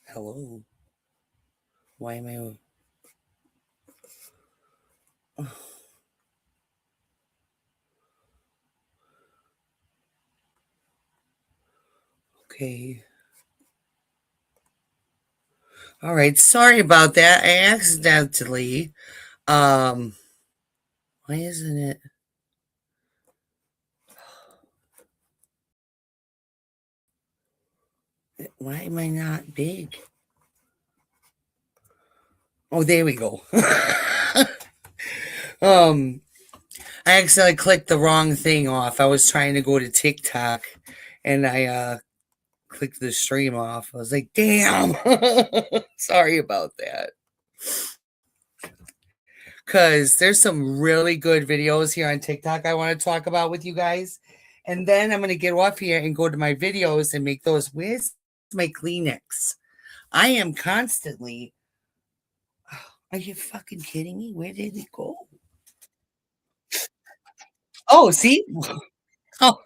Hello. Why am I? Okay. All right. Sorry about that. I accidentally. Um. Why isn't it? Why am I not big? Oh, there we go. um. I accidentally clicked the wrong thing off. I was trying to go to TikTok, and I clicked the stream off. I was like, "Damn!" Sorry about that. Because there's some really good videos here on TikTok I want to talk about with you guys. And then I'm going to get off here and go to my videos and make those. Where's my Kleenex? I am constantly. Are you fucking kidding me? Where did it go? Oh, see? Oh,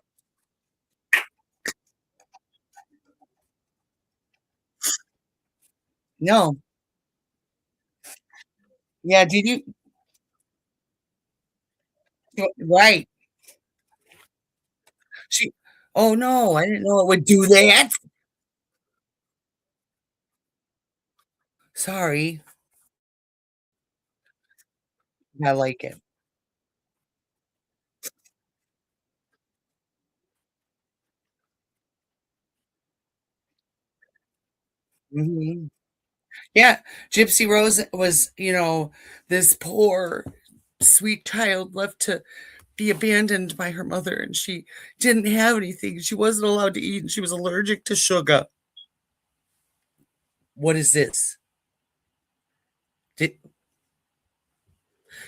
no. Yeah, did you? Right. She. Oh, no. I didn't know it would do that. Sorry. I like it. Mhm. Yeah, Gypsy Rose was, this poor, sweet child left to be abandoned by her mother, and she didn't have anything. She wasn't allowed to eat, and she was allergic to sugar. What is this? Did,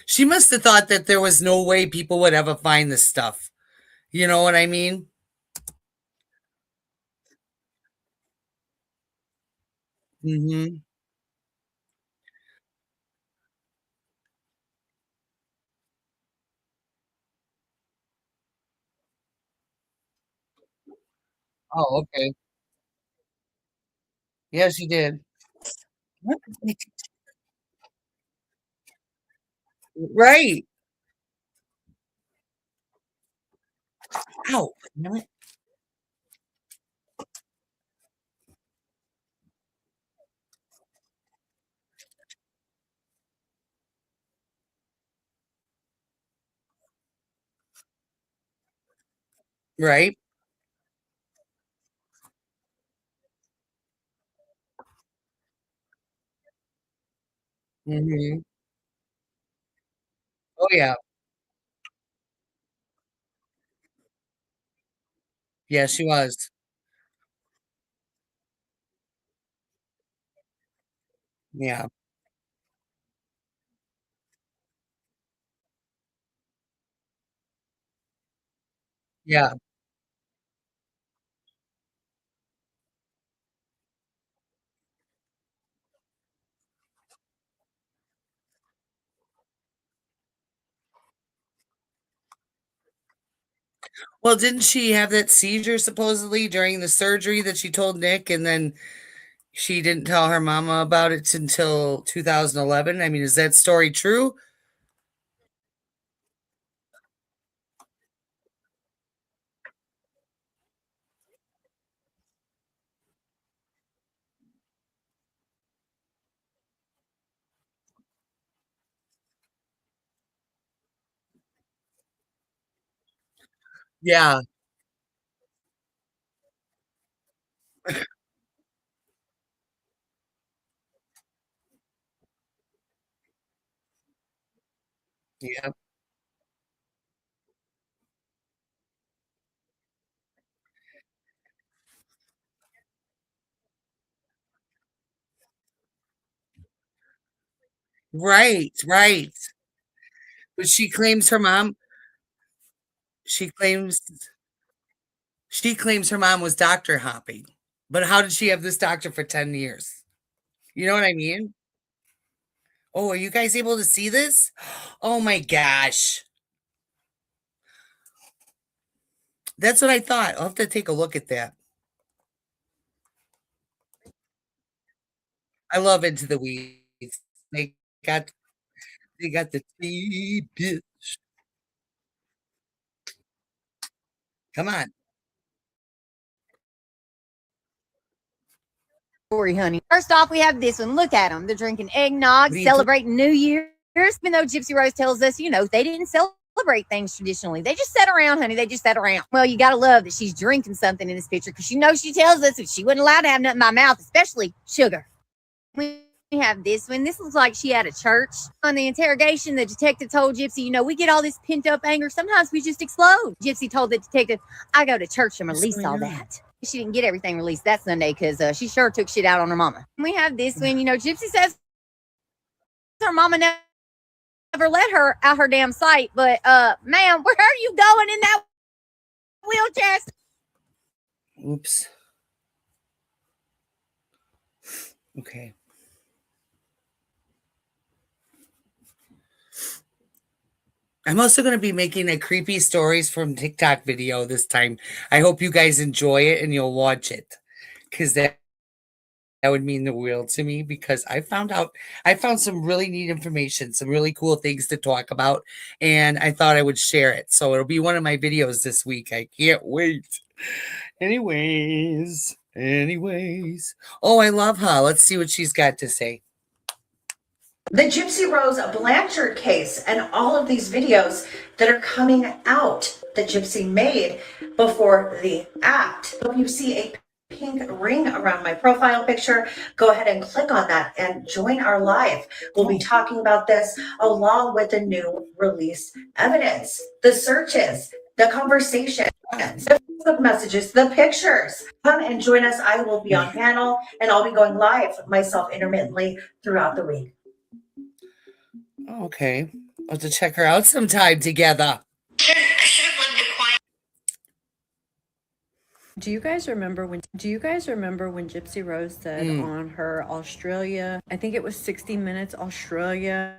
she must have thought that there was no way people would ever find this stuff. You know what I mean? Hmm. Oh, okay. Yes, you did. What? Right. Ow. Damn it. Right. Hmm. Oh, yeah. Yeah, she was. Yeah. Yeah. Well, didn't she have that seizure supposedly during the surgery that she told Nick, and then she didn't tell her mama about it until 2011? I mean, is that story true? Yeah. Yeah. Right, right. But she claims she claims her mom was doctor hopping. But how did she have this doctor for 10 years? You know what I mean? Oh, are you guys able to see this? Oh my gosh. That's what I thought. I'll have to take a look at that. I love Into the Weeds. They got they got the tea bitch. Come on. Story, honey. First off, we have this one. Look at them. They're drinking eggnog, What are you celebrating New Year's. Even though Gypsy Rose tells us, they didn't celebrate things traditionally. They just sat around, honey. They just sat around. Well, you got to love that she's drinking something in this picture because she tells us that she wasn't allowed to have nothing in my mouth, especially sugar. We have this one. This looks like she had a church. On the interrogation, the detective told Gypsy, we get all this pent up anger. Sometimes we just explode. Gypsy told the detective, I go to church and release all that. She didn't get everything released that Sunday because she sure took shit out on her mama. We have this one. Gypsy says her mama never let her out her damn sight. But, ma'am, where are you going in that wheelchair? Oops. Okay. I'm also going to be making a creepy stories from TikTok video this time. I hope you guys enjoy it and you'll watch it because that would mean the world to me because I found some really neat information, some really cool things to talk about, and I thought I would share it. So it'll be one of my videos this week. I can't wait. Anyways. Oh, I love her. Let's see what she's got to say. The Gypsy Rose Blanchard case and all of these videos that are coming out that Gypsy made before the act. If you see a pink ring around my profile picture, go ahead and click on that and join our live. We'll be talking about this along with the new released evidence, the searches, the conversation, the Facebook messages, the pictures. Come and join us. I will be on panel and I'll be going live myself intermittently throughout the week. Okay. I'll have to check her out sometime together. Do you guys remember when Gypsy Rose said on her Australia, I think it was 60 Minutes Australia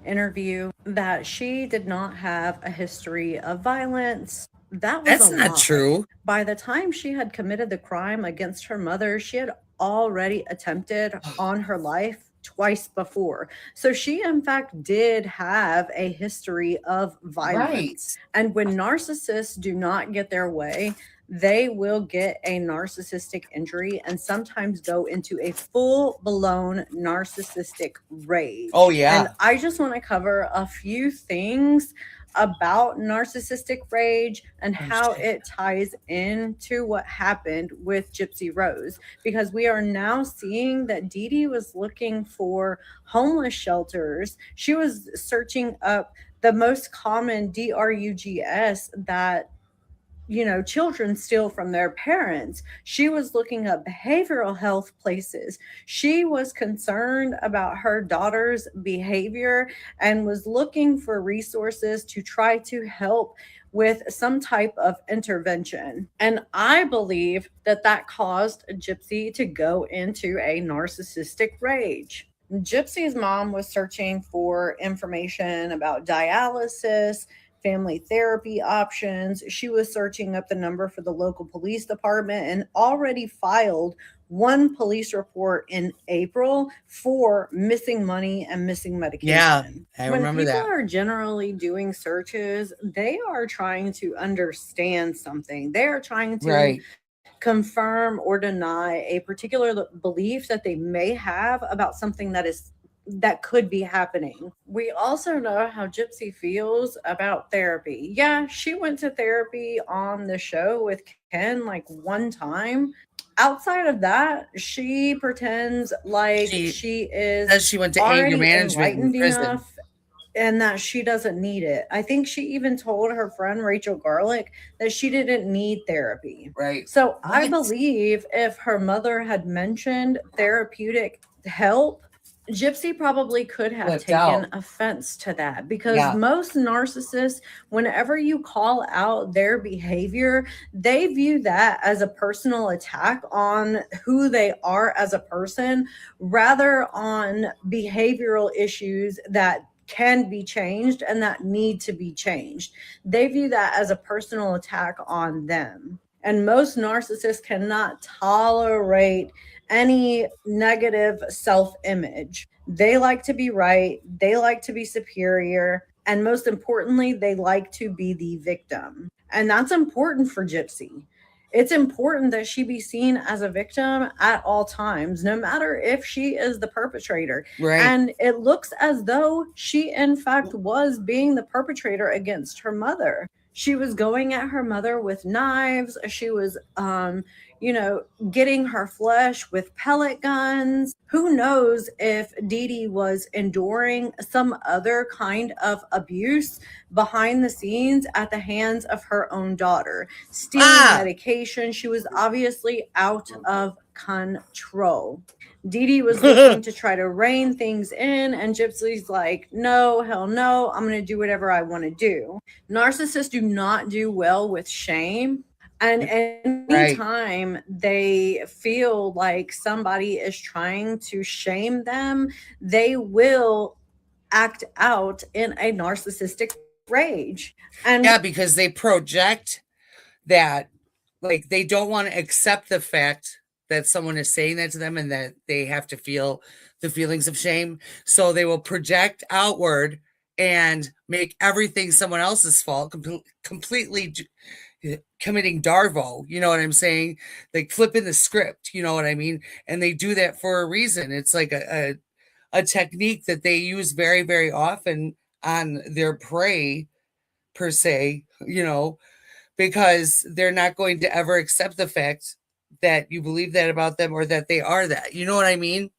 interview, that she did not have a history of violence? That's not true. By the time she had committed the crime against her mother, she had already attempted on her life twice before. So she, in fact, did have a history of violence. Right. And when narcissists do not get their way, they will get a narcissistic injury and sometimes go into a full-blown narcissistic rage. Oh, yeah. And I just want to cover a few things about narcissistic rage and how it ties into what happened with Gypsy Rose, because we are now seeing that Dee Dee was looking for homeless shelters. She was searching up the most common DRUGs that children steal from their parents. She was looking up behavioral health places. She was concerned about her daughter's behavior and was looking for resources to try to help with some type of intervention. And I believe that caused Gypsy to go into a narcissistic rage. Gypsy's mom was searching for information about dialysis, family therapy options. She was searching up the number for the local police department and already filed one police report in April for missing money and missing medication. Yeah, I remember that. When people are generally doing searches, they are trying to understand something. They are trying to confirm or deny a particular belief that they may have about something that could be happening. We also know how Gypsy feels about therapy. Yeah, she went to therapy on the show with Ken one time. Outside of that, she pretends like she is she went to anger management in prison. Enough and that she doesn't need it. I think she even told her friend Rachel Garlick that she didn't need therapy. Right. So I believe if her mother had mentioned therapeutic help, Gypsy probably could have taken offense to that, because most narcissists, whenever you call out their behavior, they view that as a personal attack on who they are as a person, rather on behavioral issues that can be changed and that need to be changed. They view that as a personal attack on them. And most narcissists cannot tolerate any negative self-image. They like to be right, they like to be superior, and most importantly, they like to be the victim. And that's important for Gypsy. It's important that she be seen as a victim at all times, no matter if she is the perpetrator. Right. And it looks as though she, in fact, was being the perpetrator against her mother. She was going at her mother with knives. She was, getting her flesh with pellet guns. Who knows if Dee Dee was enduring some other kind of abuse behind the scenes at the hands of her own daughter, stealing medication. She was obviously out of control. Dee Dee was looking to try to rein things in, and Gypsy's like, no, hell no, I'm going to do whatever I want to do. Narcissists do not do well with shame. And anytime they feel like somebody is trying to shame them, they will act out in a narcissistic rage. And yeah, because they project that, like, they don't want to accept the fact that someone is saying that to them and that they have to feel the feelings of shame. So they will project outward and make everything someone else's fault, completely committing Darvo, you know what I'm saying? Like flipping the script, you know what I mean? And they do that for a reason. It's like a technique that they use very, very often on their prey, per se, you know, because they're not going to ever accept the fact that you believe that about them or that they are that. You know what I mean?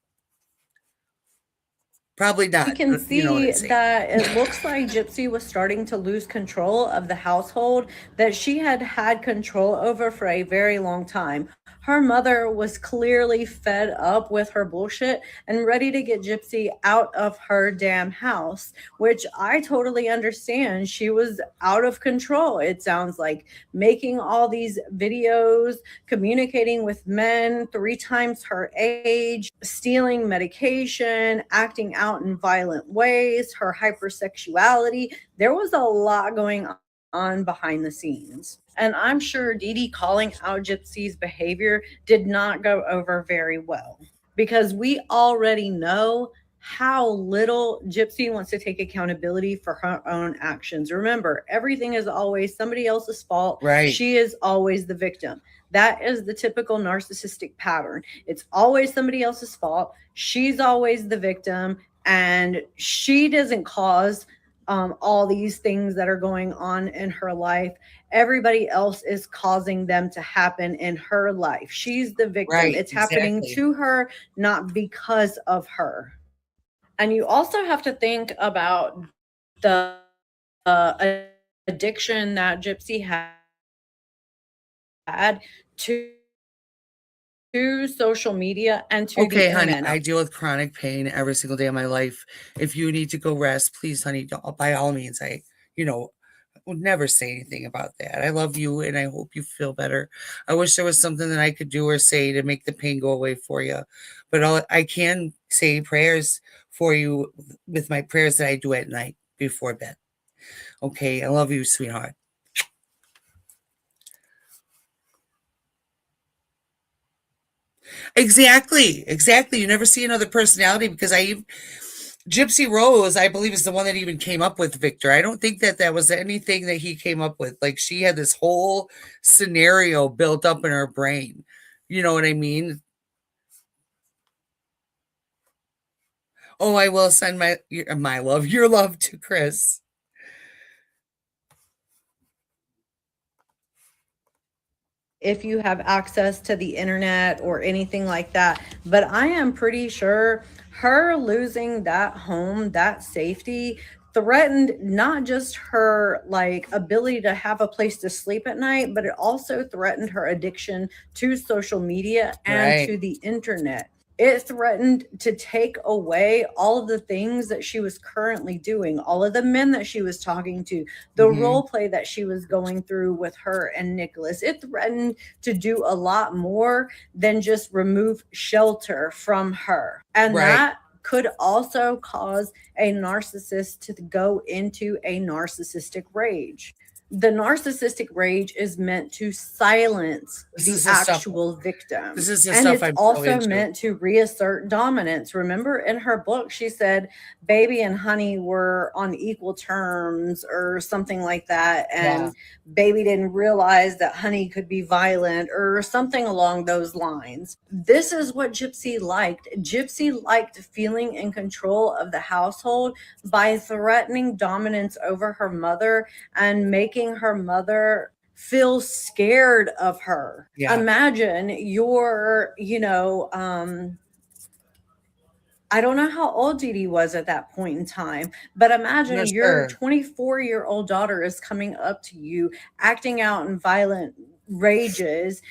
Probably not. You can see that it looks like Gypsy was starting to lose control of the household that she had had control over for a very long time. Her mother was clearly fed up with her bullshit and ready to get Gypsy out of her damn house, which I totally understand. She was out of control. It sounds like making all these videos, communicating with men 3 times her age, stealing medication, acting out in violent ways, her hypersexuality. There was a lot going on behind the scenes. And I'm sure Dee Dee calling out Gypsy's behavior did not go over very well, because we already know how little Gypsy wants to take accountability for her own actions. Remember, everything is always somebody else's fault. Right. She is always the victim. That is the typical narcissistic pattern. It's always somebody else's fault. She's always the victim, and she doesn't cause all these things that are going on in her life. Everybody else is causing them to happen in her life. She's the victim. Right, it's happening to her, not because of her. And you also have to think about the addiction that Gypsy had to social media and to okay, the honey, internet. I deal with chronic pain every single day of my life. If you need to go rest, please, honey, by all means. I would never say anything about that. I love you and I hope you feel better. I wish there was something that I could do or say to make the pain go away for you. But I can say prayers for you with my prayers that I do at night before bed. Okay, I love you, sweetheart. Exactly. You never see another personality, because Gypsy Rose, I believe, is the one that even came up with Victor. I don't think that was anything that he came up with. Like, she had this whole scenario built up in her brain. You know what I mean? Oh, I will send your love to Chris. If you have access to the internet or anything like that. But I am pretty sure her losing that home, that safety, threatened not just her ability to have a place to sleep at night, but it also threatened her addiction to social media and to the internet. It threatened to take away all of the things that she was currently doing, all of the men that she was talking to, the role play that she was going through with her and Nicholas. It threatened to do a lot more than just remove shelter from her. And that could also cause a narcissist to go into a narcissistic rage. The narcissistic rage is meant to silence This the is the stuff. actual victim. This is the And stuff it's I'm so also into. meant to reassert dominance. Remember in her book, she said Baby and Honey were on equal terms or something like that. And Baby didn't realize that Honey could be violent or something along those lines. This is what Gypsy liked. Gypsy liked feeling in control of the household by threatening dominance over her mother and making her mother feel scared of her. Yeah. Imagine you're, I don't know how old Dee Dee was at that point in time, but imagine your 24-year-old daughter is coming up to you, acting out in violent rages,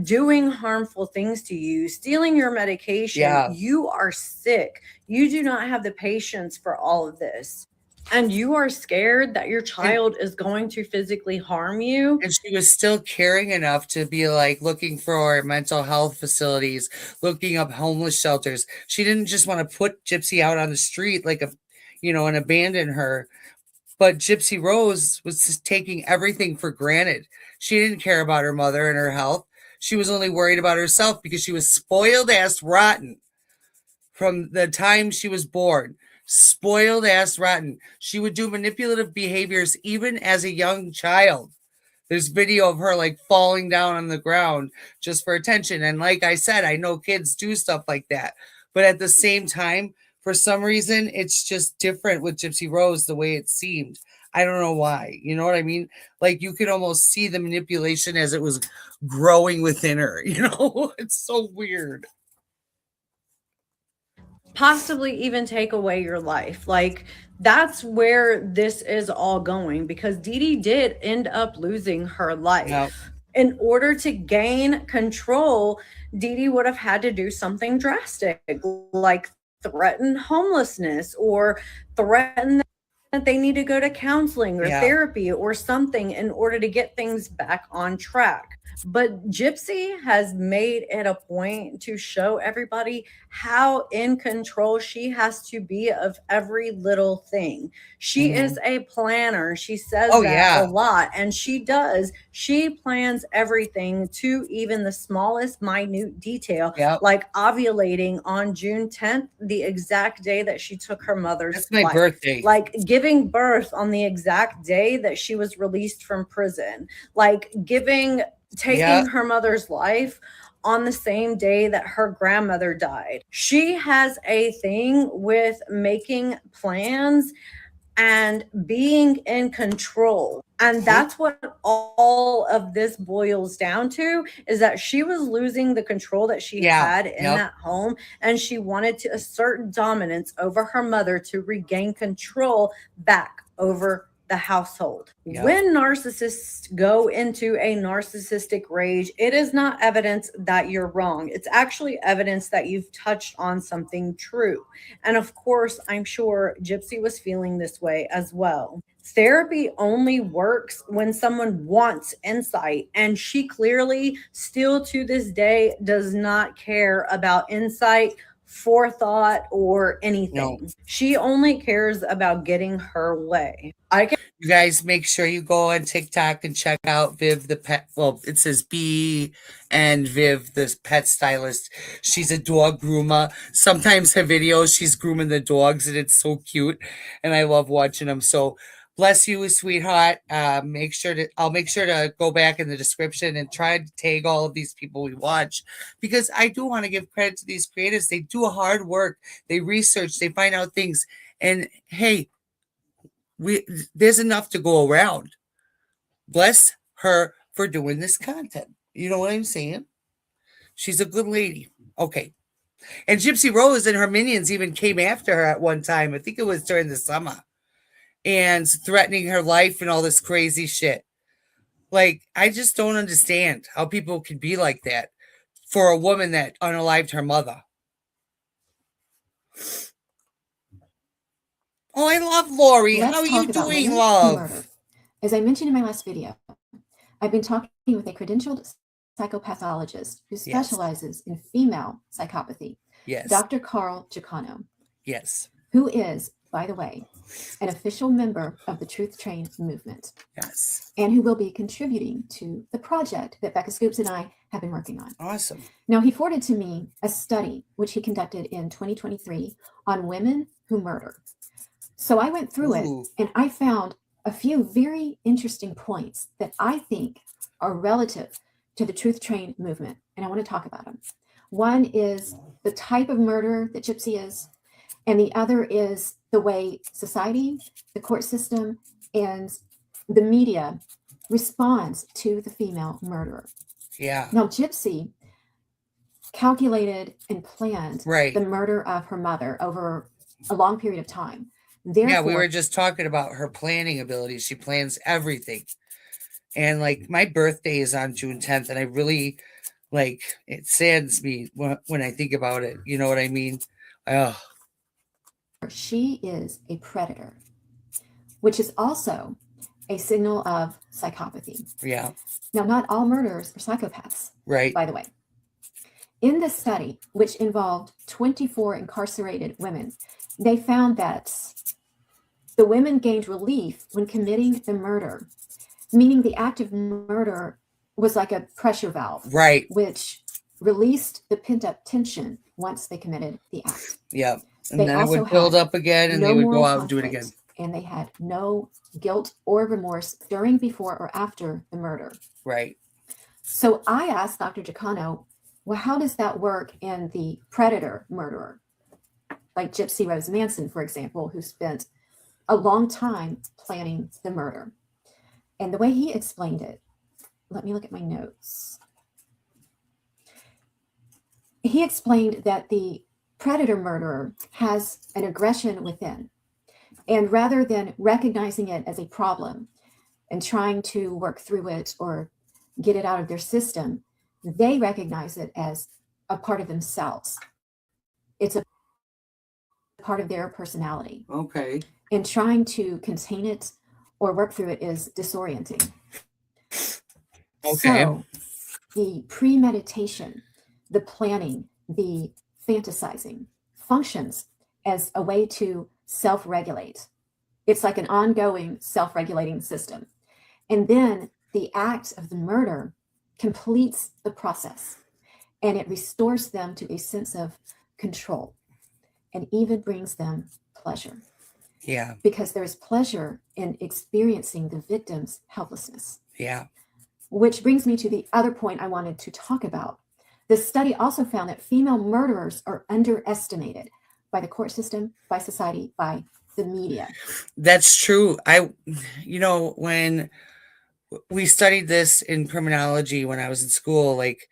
doing harmful things to you, stealing your medication. Yeah. You are sick. You do not have the patience for all of this. And you are scared that your child is going to physically harm you. And she was still caring enough to be like looking for mental health facilities, looking up homeless shelters. She didn't just want to put Gypsy out on the street like and abandon her. But Gypsy Rose was just taking everything for granted. She didn't care about her mother and her health. She was only worried about herself because she was spoiled ass rotten from the time she was born. Spoiled ass rotten. She would do manipulative behaviors even as a young child. There's video of her like falling down on the ground just for attention. And like I said, I know kids do stuff like that. But at the same time, for some reason, it's just different with Gypsy Rose the way it seemed. I don't know why. You know what I mean? Like you could almost see the manipulation as it was growing within her. It's so weird. Possibly even take away your life. Like that's where this is all going, because Dee Dee did end up losing her life. Yep. In order to gain control, Dee Dee would have had to do something drastic, like threaten homelessness or threaten that they need to go to counseling or therapy or something in order to get things back on track. But Gypsy has made it a point to show everybody how in control she has to be of every little thing. She is a planner. She says that a lot, and she does. She plans everything to even the smallest minute detail, like ovulating on June 10th, the exact day that she took her mother's flight. That's my birthday. Like giving birth on the exact day that she was released from prison, like taking her mother's life on the same day that her grandmother died. She has a thing with making plans and being in control. And that's what all of this boils down to, is that she was losing the control that she had in that home. And she wanted to assert dominance over her mother to regain control back over the household. When narcissists go into a narcissistic rage, it is not evidence that you're wrong. It's actually evidence that you've touched on something true. And of course, I'm sure Gypsy was feeling this way as well. Therapy only works when someone wants insight, and she clearly still to this day does not care about insight, forethought, or anything. She only cares about getting her way. You guys make sure you go on TikTok and check out Viv the pet. Well, it says B and Viv the pet stylist. She's a dog groomer. Sometimes her videos, she's grooming the dogs, and it's so cute. And I love watching them. So bless you, sweetheart. I'll make sure to go back in the description and try to tag all of these people we watch, because I do want to give credit to these creators. They do hard work. They research. They find out things. And hey, there's enough to go around. Bless her for doing this content. You know what I'm saying? She's a good lady. Okay. And Gypsy Rose and her minions even came after her at one time. I think it was during the summer. And threatening her life and all this crazy shit. Like, I just don't understand how people can be like that for a woman that unalived her mother. Oh, I love Lori. How are you doing, love? As I mentioned in my last video, I've been talking with a credentialed psychopathologist who specializes in female psychopathy. Yes. Dr. Carl Giacono. Yes. Who is by the way, an official member of the Truth Train movement. Yes. And who will be contributing to the project that Becca Scoops and I have been working on. Awesome. Now, he forwarded to me a study which he conducted in 2023 on women who murder. So I went through it and I found a few very interesting points that I think are relative to the Truth Train movement, and I want to talk about them. One is the type of murder that Gypsy is, and the other is the way society, the court system, and the media responds to the female murderer. Yeah. Now, Gypsy calculated and planned the murder of her mother over a long period of time. Therefore, yeah, we were just talking about her planning abilities. She plans everything. And like my birthday is on June 10th, and I really like it saddens me when I think about it. You know what I mean? Oh. She is a predator, which is also a signal of psychopathy. Yeah. Now, not all murderers are psychopaths. Right. By the way. In this study, which involved 24 incarcerated women, they found that the women gained relief when committing the murder, meaning the act of murder was like a pressure valve, right, which released the pent-up tension once they committed the act. Yeah, and then it would build up again, and they would go out and do it again. And they had no guilt or remorse during, before, or after the murder. Right. So I asked Dr. Giacono, well, how does that work in the predator murderer? Like Gypsy Rose Manson, for example, who spent a long time planning the murder. And the way he explained it, let me look at my notes. He explained that the predator murderer has an aggression within. And rather than recognizing it as a problem and trying to work through it or get it out of their system, they recognize it as a part of themselves. It's a part of their personality. Okay. And trying to contain it or work through it is disorienting. Okay. So the premeditation, the planning, the fantasizing functions as a way to self-regulate. It's like an ongoing self-regulating system. And then the act of the murder completes the process, and it restores them to a sense of control and even brings them pleasure. Yeah. Because there's pleasure in experiencing the victim's helplessness. Yeah. Which brings me to the other point I wanted to talk about. The study also found that female murderers are underestimated by the court system, by society, by the media. That's true. When we studied this in criminology when I was in school, like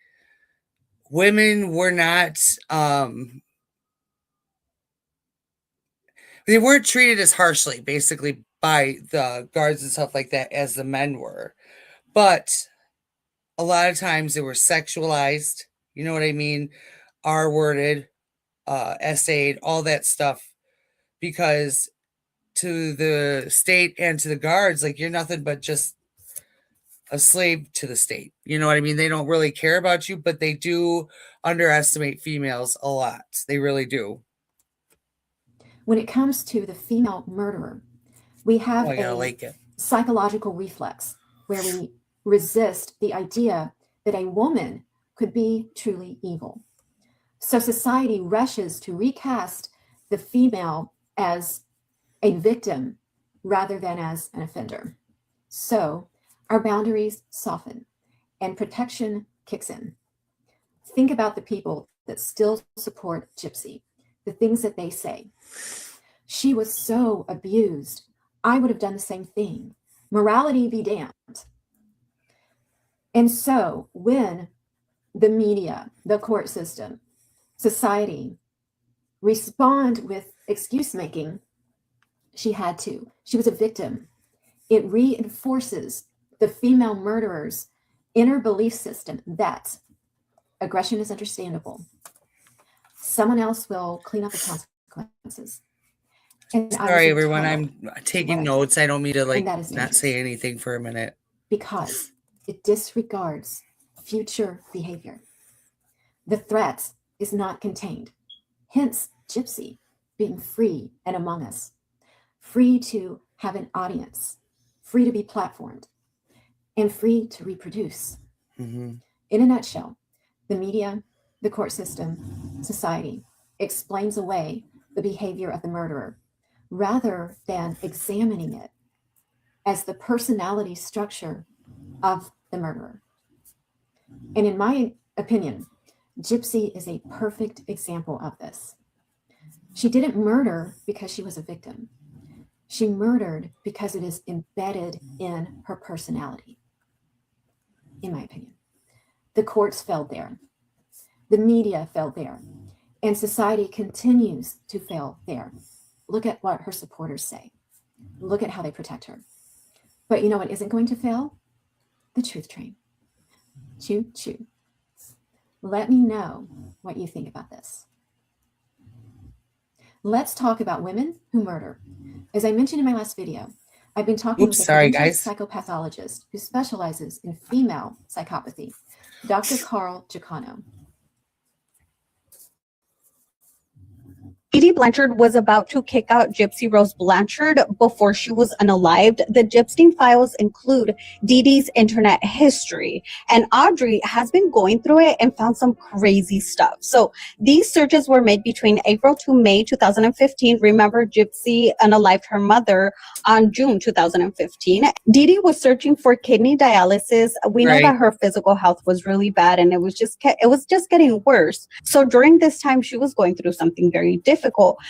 women were not, they weren't treated as harshly, basically, by the guards and stuff like that as the men were. But a lot of times they were sexualized, you know what I mean? R-worded, essayed, all that stuff. Because to the state and to the guards, like, you're nothing but just a slave to the state. You know what I mean? They don't really care about you, but they do underestimate females a lot. They really do. When it comes to the female murderer, we have a psychological reflex where we resist the idea that a woman could be truly evil. So society rushes to recast the female as a victim rather than as an offender. So our boundaries soften and protection kicks in. Think about the people that still support Gypsy, the things that they say. She was so abused. I would have done the same thing. Morality be damned. And so when the media, the court system, society respond with excuse making, she had to. She was a victim. It reinforces the female murderer's inner belief system that aggression is understandable. Someone else will clean up the consequences. And sorry, everyone, I'm taking notes. I don't mean to not say anything for a minute. Because it disregards future behavior. The threat is not contained. Hence, Gypsy being free and among us. free to have an audience, free to be platformed, and free to reproduce. In a nutshell, the media, the court system, society explains away the behavior of the murderer rather than examining it as the personality structure of the murderer. And in my opinion, Gypsy is a perfect example of this. She didn't murder because she was a victim. She murdered because it is embedded in her personality, in my opinion. The courts failed there. The media failed there. And society continues to fail there. Look at what her supporters say. Look at how they protect her. But you know what isn't going to fail? The truth train. Choo choo. Let me know what you think about this. Let's talk about women who murder. As I mentioned in my last video, I've been talking with a forensic psychopathologist who specializes in female psychopathy, Dr. Carl Giacono. Dee Dee Blanchard was about to kick out Gypsy Rose Blanchard before she was unalived. The Gypstain files include Dee Dee's internet history, and Audrey has been going through it and found some crazy stuff. So these searches were made between April to May 2015. Remember, Gypsy unalived her mother on June 2015. Dee Dee was searching for kidney dialysis. We know that her physical health was really bad, and it was just getting worse. So during this time, she was going through something very difficult.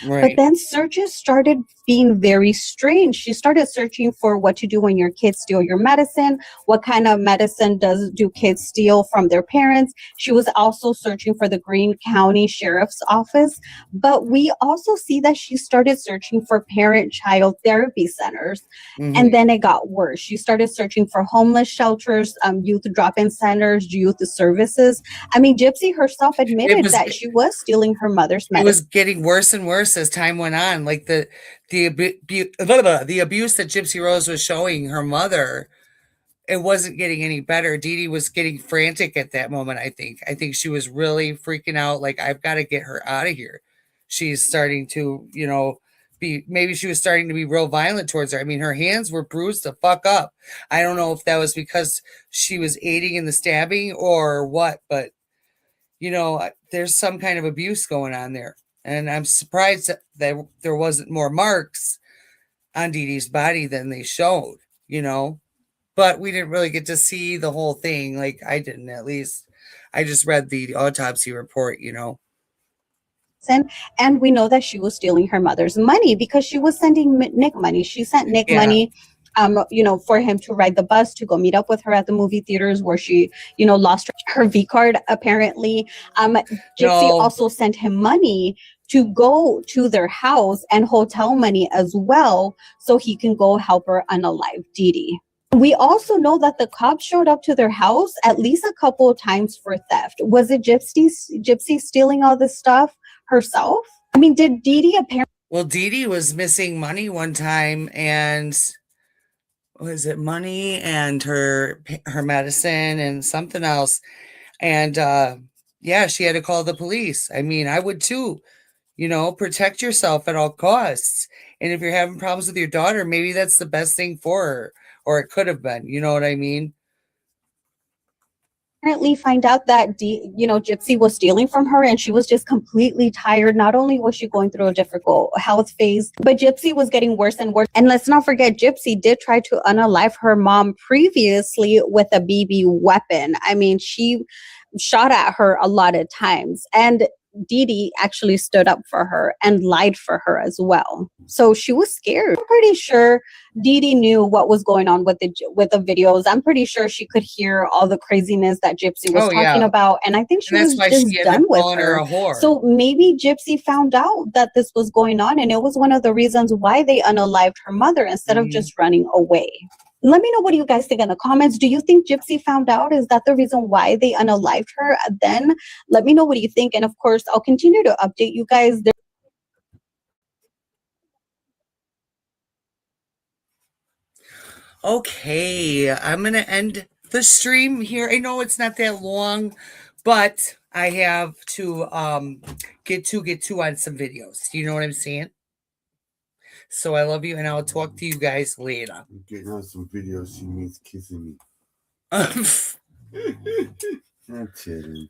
But then searches started being very strange. She started searching for what to do when your kids steal your medicine. What kind of medicine do kids steal from their parents? She was also searching for the Greene County Sheriff's Office. But we also see that she started searching for parent-child therapy centers. And then it got worse. She started searching for homeless shelters, youth drop-in centers, youth services. I mean, Gypsy herself admitted that she was stealing her mother's medicine. It was getting worse and worse as time went on. Like the abuse that Gypsy Rose was showing her mother, it wasn't getting any better. Dee Dee was getting frantic at that moment. I think she was really freaking out. Like, I've got to get her out of here. She's starting to, maybe she was starting to be real violent towards her. I mean, her hands were bruised the fuck up. I don't know if that was because she was aiding in the stabbing or what, but there's some kind of abuse going on there. And I'm surprised that there wasn't more marks on Dee Dee's body than they showed, But we didn't really get to see the whole thing. Like, I didn't, at least. I just read the autopsy report, And we know that she was stealing her mother's money because she was sending Nick money. She sent Nick money, for him to ride the bus to go meet up with her at the movie theaters where she, lost her V card, apparently. Gypsy also sent him money to go to their house and hotel money as well so he can go help her unalive Dee Dee. We also know that the cops showed up to their house at least a couple of times for theft. Was it Gypsy stealing all this stuff herself? I mean, did Dee Dee apparently... Well, Dee Dee was missing money one time, and was it money and her medicine and something else? And she had to call the police. I mean, I would too. Protect yourself at all costs. And if you're having problems with your daughter, maybe that's the best thing for her, or it could have been. You know what I mean? Apparently find out that Gypsy was stealing from her, and she was just completely tired. Not only was she going through a difficult health phase, but Gypsy was getting worse and worse. And let's not forget, Gypsy did try to unalive her mom previously with a BB weapon. I mean, she shot at her a lot of times, and Dee Dee actually stood up for her and lied for her as well. So she was scared. I'm pretty sure Dee Dee knew what was going on with the videos. I'm pretty sure she could hear all the craziness that Gypsy was talking about. And I think she was just done with her. So maybe Gypsy found out that this was going on, and it was one of the reasons why they unalived her mother instead of just running away. Let me know what you guys think in the comments. Do you think Gypsy found out? Is that the reason why they unalived her? Then let me know what you think. And of course, I'll continue to update you guys. Okay, I'm going to end the stream here. I know it's not that long, but I have to get to on some videos. You know what I'm saying? So I love you, and I'll talk to you guys later. I'm getting on some videos. She means kissing me. I'm kidding.